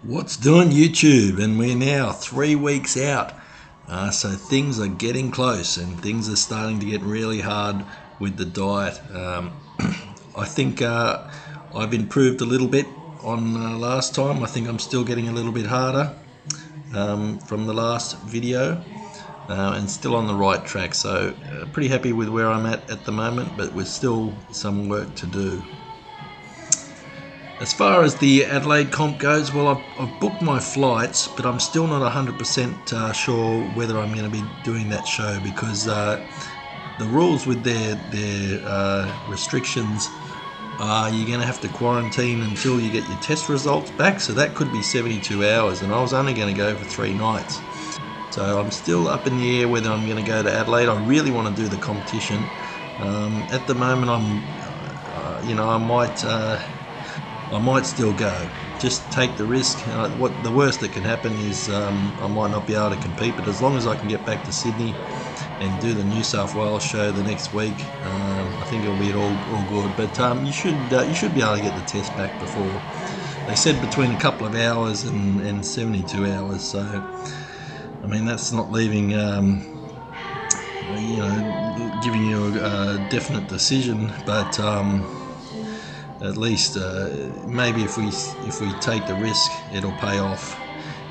What's doing YouTube? And we're now 3 weeks out. So things are getting close and things are starting to get really hard with the diet. I think I've improved a little bit on last time. I think I'm still getting a little bit harder from the last video and still on the right track. So pretty happy with where I'm at the moment, but there's still some work to do. As far as the Adelaide comp goes, well, I've booked my flights, but I'm still not 100% sure whether I'm going to be doing that show because the rules with their restrictions are you're going to have to quarantine until you get your test results back, so that could be 72 hours, and I was only going to go for 3 nights. So I'm still up in the air whether I'm going to go to Adelaide. I really want to do the competition. At the moment, I might still go. Just take the risk. What the worst that can happen is I might not be able to compete, but as long as I can get back to Sydney and do the New South Wales show the next week, I think it'll be all good. But you should be able to get the test back before. They said between a couple of hours and 72 hours. So I mean that's not leaving giving you a definite decision, but at least maybe if we take the risk, it'll pay off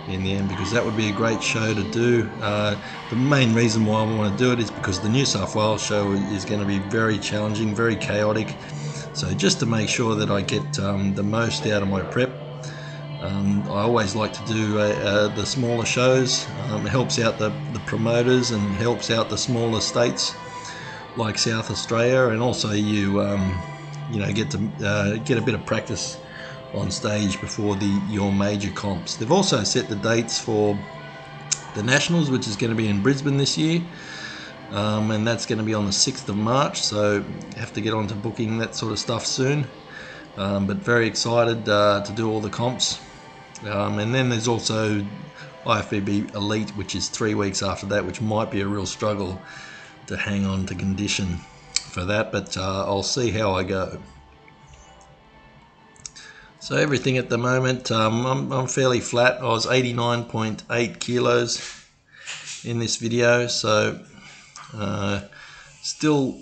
in the end, because that would be a great show to do. The main reason why I want to do it is because the New South Wales show is going to be very challenging, very chaotic. So just to make sure that I get the most out of my prep, I always like to do the smaller shows. It helps out the promoters and helps out the smaller states like South Australia, and also you get to get a bit of practice on stage before your major comps. They've also set the dates for the Nationals, which is going to be in Brisbane this year, and that's going to be on the 6th of March, so have to get on to booking that sort of stuff soon, but very excited to do all the comps. And then there's also IFBB Elite, which is 3 weeks after that, which might be a real struggle to hang on to condition for that, but I'll see how I go. So everything at the moment, I'm fairly flat. I was 89.8 kilos in this video, so still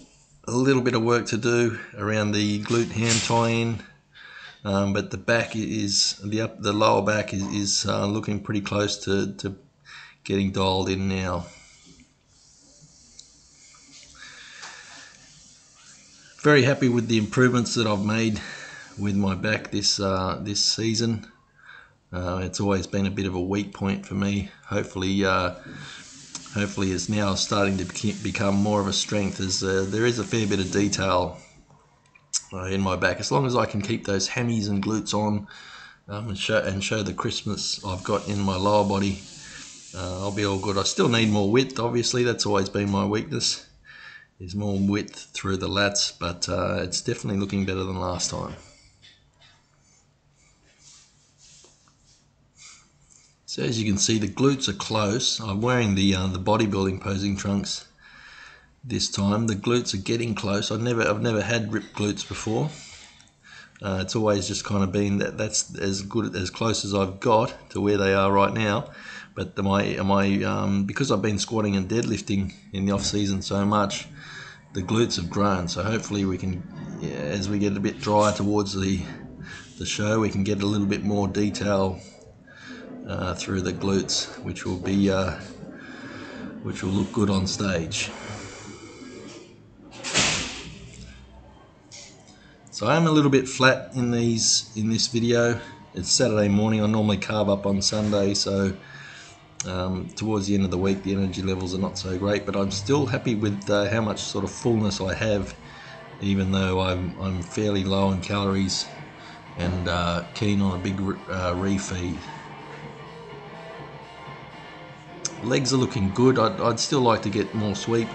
a little bit of work to do around the glute ham tie-in, but the back is the lower back is looking pretty close to getting dialed in now. Very happy with the improvements that I've made with my back this season. It's always been a bit of a weak point for me. Hopefully it's now starting to become more of a strength, as there is a fair bit of detail in my back. As long as I can keep those hammies and glutes on and show the crispness I've got in my lower body, I'll be all good. I still need more width, obviously. That's always been my weakness, is more width through the lats, but it's definitely looking better than last time. So as you can see, the glutes are close. I'm wearing the bodybuilding posing trunks this time. The glutes are getting close. I've never had ripped glutes before. It's always just kind of been that's as close as I've got to where they are right now. But because I've been squatting and deadlifting in the off season so much, the glutes have grown. So hopefully we can, as we get a bit drier towards the show, we can get a little bit more detail through the glutes, which will look good on stage. So I am a little bit flat in this video. It's Saturday morning. I normally carve up on Sunday, so towards the end of the week the energy levels are not so great, but I'm still happy with how much sort of fullness I have, even though I'm fairly low in calories and keen on a big refeed. Legs are looking good. I'd still like to get more sweep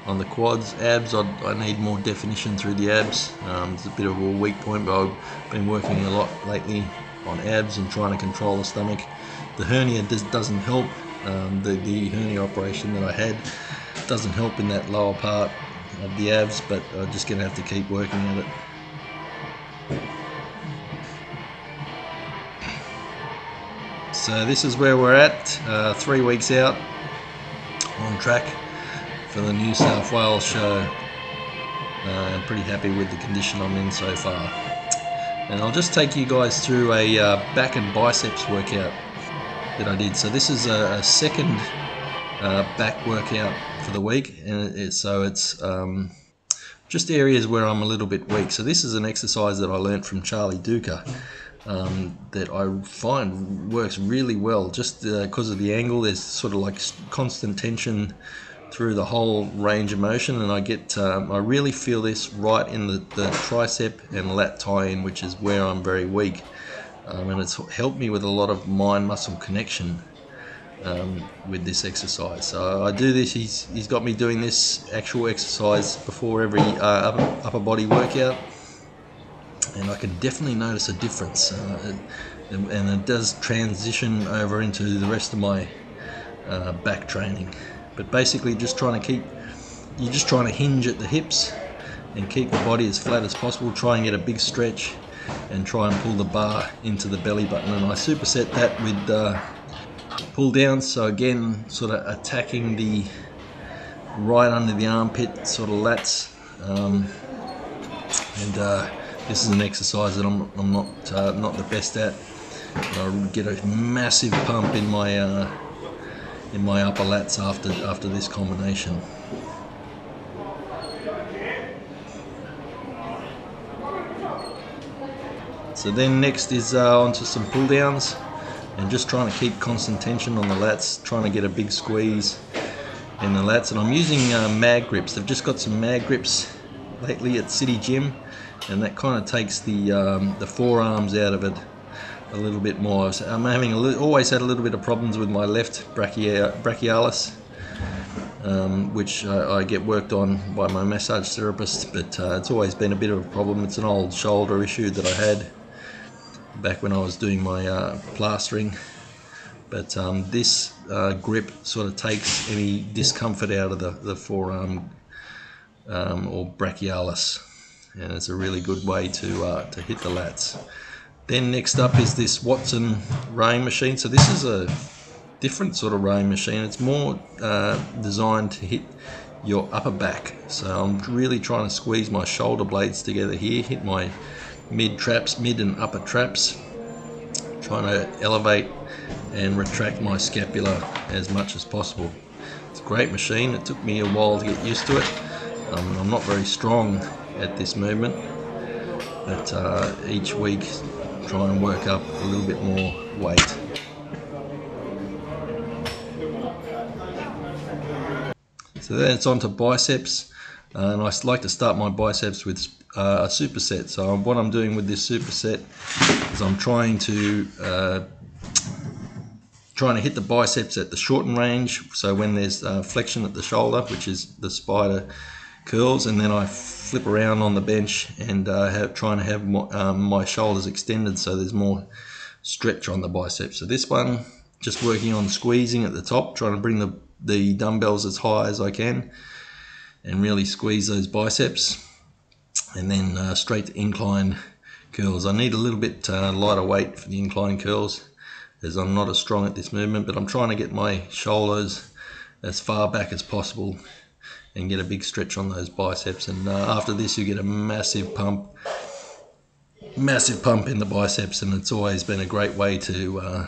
on the quads. Abs, I need more definition through the abs. It's a bit of a weak point, but I've been working a lot lately on abs and trying to control the stomach. The hernia doesn't help. The hernia operation that I had doesn't help in that lower part of the abs, but I'm just going to have to keep working at it. So this is where we're at, 3 weeks out, on track for the New South Wales show. I'm pretty happy with the condition I'm in so far. And I'll just take you guys through a back and biceps workout that I did. So this is a second back workout for the week, and it's just areas where I'm a little bit weak. So this is an exercise that I learned from Charlie Duca that I find works really well, just because of the angle. There's sort of like constant tension through the whole range of motion, and I really feel this right in the tricep and lat tie-in, which is where I'm very weak, and it's helped me with a lot of mind-muscle connection with this exercise. So I do this, he's got me doing this actual exercise before every upper body workout, and I can definitely notice a difference, and it does transition over into the rest of my back training. But basically you're just trying to hinge at the hips and keep the body as flat as possible, try and get a big stretch and try and pull the bar into the belly button. And I superset that with pull downs, so again sort of attacking the right under the armpit sort of lats, this is an exercise that I'm not the best at. I get a massive pump in my upper lats after this combination. So then next is onto some pull downs, and just trying to keep constant tension on the lats, trying to get a big squeeze in the lats. And I'm using mag grips. They've just got some mag grips lately at City Gym, and that kind of takes the forearms out of it a little bit more. So I'm having always had a little bit of problems with my left brachialis, which I get worked on by my massage therapist, but it's always been a bit of a problem. It's an old shoulder issue that I had back when I was doing my plastering, but this grip sort of takes any discomfort out of the forearm or brachialis, and it's a really good way to hit the lats. Then next up is this Watson rowing machine. So this is a different sort of rowing machine. It's more designed to hit your upper back. So I'm really trying to squeeze my shoulder blades together here, hit my mid and upper traps, trying to elevate and retract my scapula as much as possible. It's a great machine. It took me a while to get used to it. I'm not very strong at this movement, but each week try and work up a little bit more weight. So then it's on to biceps, and I like to start my biceps with a superset. So what I'm doing with this superset is I'm trying to hit the biceps at the shortened range, so when there's flexion at the shoulder, which is the spider curls, and then I flip around on the bench and trying to have my shoulders extended so there's more stretch on the biceps. So this one, just working on squeezing at the top, trying to bring the dumbbells as high as I can and really squeeze those biceps, and then straight to incline curls. I need a little bit lighter weight for the incline curls, as I'm not as strong at this movement, but I'm trying to get my shoulders as far back as possible and get a big stretch on those biceps. And after this you get a massive pump in the biceps, and it's always been a great way to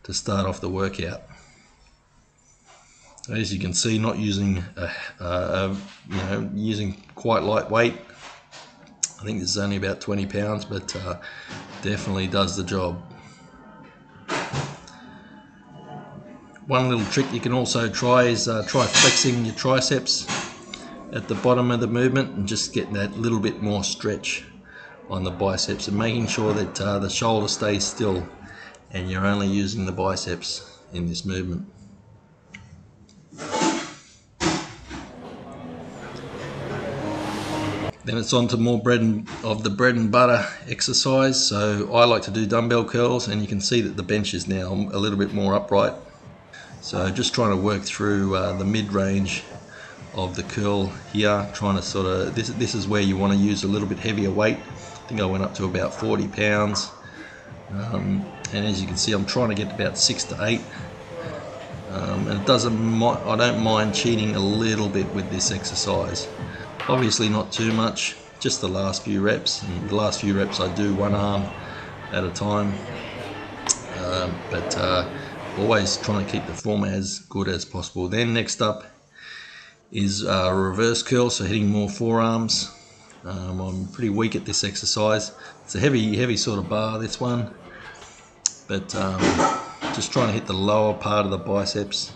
start off the workout. As you can see, not using using quite light weight. I think this is only about 20 pounds, but definitely does the job. One little trick you can also try is try flexing your triceps at the bottom of the movement and just getting that little bit more stretch on the biceps, and making sure that the shoulder stays still and you're only using the biceps in this movement. Then it's on to more bread and butter exercise. So I like to do dumbbell curls, and you can see that the bench is now a little bit more upright. So just trying to work through the mid-range of the curl here, trying to sort of, this is where you want to use a little bit heavier weight. I think I went up to about 40 pounds. and as you can see, I'm trying to get about 6 to 8. And it doesn't. I don't mind cheating a little bit with this exercise. Obviously not too much, just the last few reps. And the last few reps I do one arm at a time, but always trying to keep the form as good as possible. Then next up is reverse curl, so hitting more forearms. I'm pretty weak at this exercise. It's a heavy sort of bar, this one, but just trying to hit the lower part of the biceps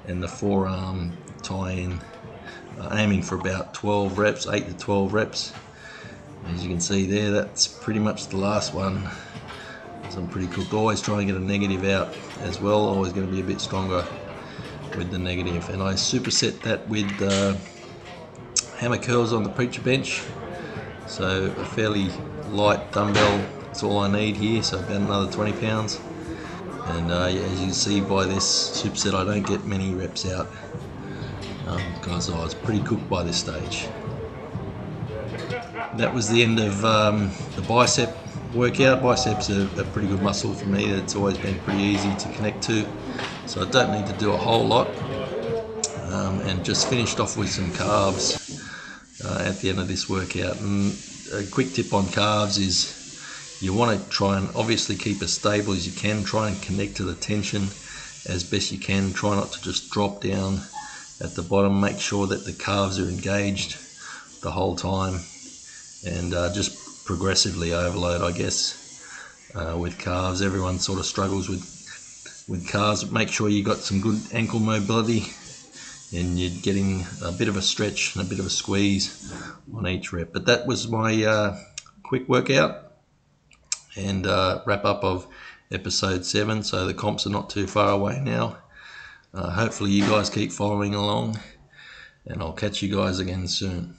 and the forearm tie-in, aiming for about 12 reps, 8 to 12 reps. As you can see there, that's pretty much the last one. So I'm pretty cooked. Always trying to get a negative out as well. Always going to be a bit stronger with the negative. And I superset that with hammer curls on the preacher bench. So a fairly light dumbbell, that's all I need here, so about another 20 pounds. And as you can see by this superset, I don't get many reps out because I was pretty cooked by this stage. That was the end of the bicep workout. Biceps are a pretty good muscle for me. It's always been pretty easy to connect to, so I don't need to do a whole lot. And just finished off with some calves at the end of this workout. And a quick tip on calves is you want to try and obviously keep as stable as you can. Try and connect to the tension as best you can. Try not to just drop down at the bottom. Make sure that the calves are engaged the whole time, and just progressively overload, I guess, with calves. Everyone sort of struggles with calves. Make sure you got some good ankle mobility and you're getting a bit of a stretch and a bit of a squeeze on each rep. But that was my quick workout and wrap up of episode 7. So the comps are not too far away now. Hopefully you guys keep following along, and I'll catch you guys again soon.